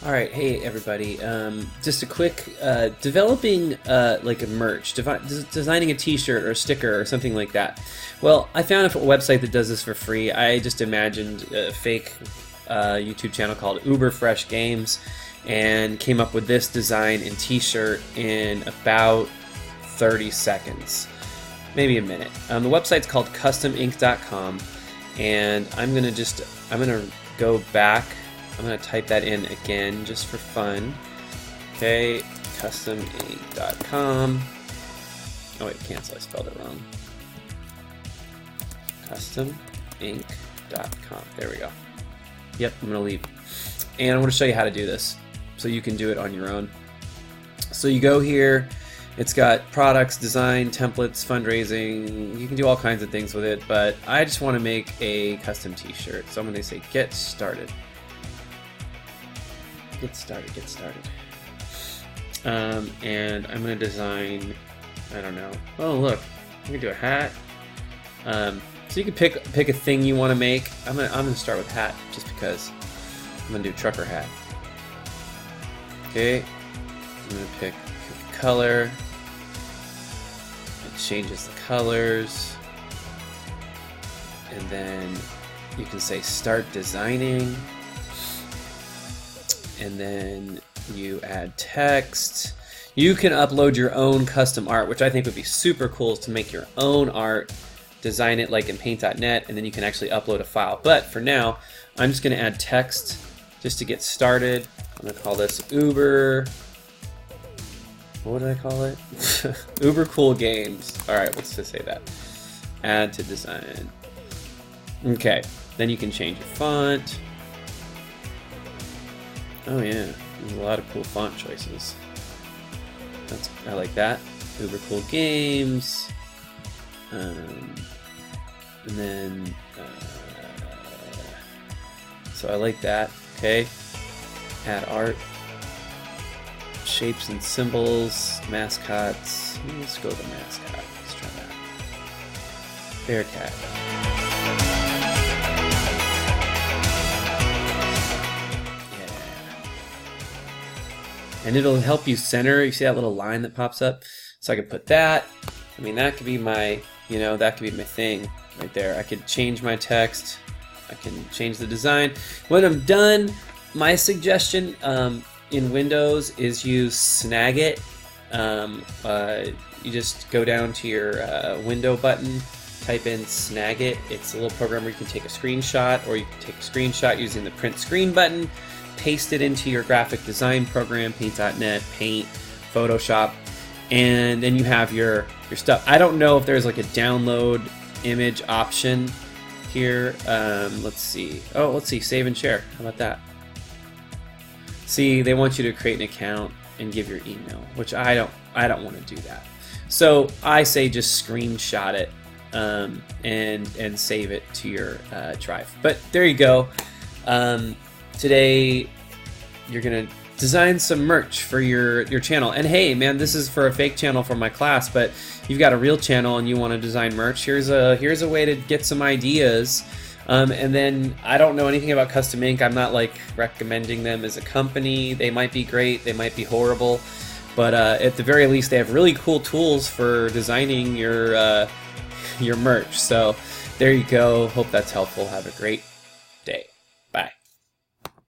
Alright, hey everybody. Just a quick, developing like a merch, designing a t-shirt or a sticker or something like that. Well, I found a website that does this for free. I just imagined a fake YouTube channel called Uber Fresh Games and came up with this design and t-shirt in about 30 seconds. Maybe a minute. The website's called customink.com, and I'm gonna go back. I'm going to type that in again just for fun. Okay, customink.com. Oh wait, cancel, I spelled it wrong. Customink.com. There we go. Yep, I'm going to leave. And I want to show you how to do this so you can do it on your own. So you go here, it's got products, design, templates, fundraising. You can do all kinds of things with it, but I just want to make a custom t-shirt. So I'm going to say get started. Get started. And I'm gonna design, I don't know. Oh look, I can do a hat. So you can pick a thing you want to make. I'm gonna start with hat just because I'm gonna do trucker hat. Okay, I'm gonna pick a color. It changes the colors, and then you can say start designing. And then you add text. You can upload your own custom art, which I think would be super cool, to make your own art, design it like in paint.net, and then you can actually upload a file. But for now, I'm just going to add text just to get started. I'm going to call this Uber. What did I call it? Uber Cool Games. All right, let's just say that. Add to design. Okay, then you can change your font. Oh yeah, there's a lot of cool font choices. I like that. Uber Cool Games. And then, so I like that. Okay. Add art. Shapes and symbols. Mascots. Let's go with the mascot. Let's try that. Bearcat. And it'll help you center. You see that little line that pops up? So I could put that. I mean, that could be my, that could be my thing right there. I could change my text. I can change the design. When I'm done, my suggestion in Windows is use Snagit. You just go down to your window button, type in Snagit. It's a little program where you can take a screenshot, or you can take a screenshot using the print screen button, paste it into your graphic design program, paint.net, Paint, Photoshop, and then you have your stuff. I don't know if there's like a download image option here. Let's see. Oh, let's see, save and share. How about that? See, they want you to create an account and give your email, which I don't want to do that. So I say just screenshot it and save it to your drive. But there you go. Today you're gonna design some merch for your channel. And hey man, this is for a fake channel for my class, but you've got a real channel and you want to design merch. Here's a way to get some ideas. And then I don't know anything about Custom Ink. I'm not like recommending them as a company. They might be great, they might be horrible, but at the very least they have really cool tools for designing your merch. So there you go. Hope that's helpful. Have a great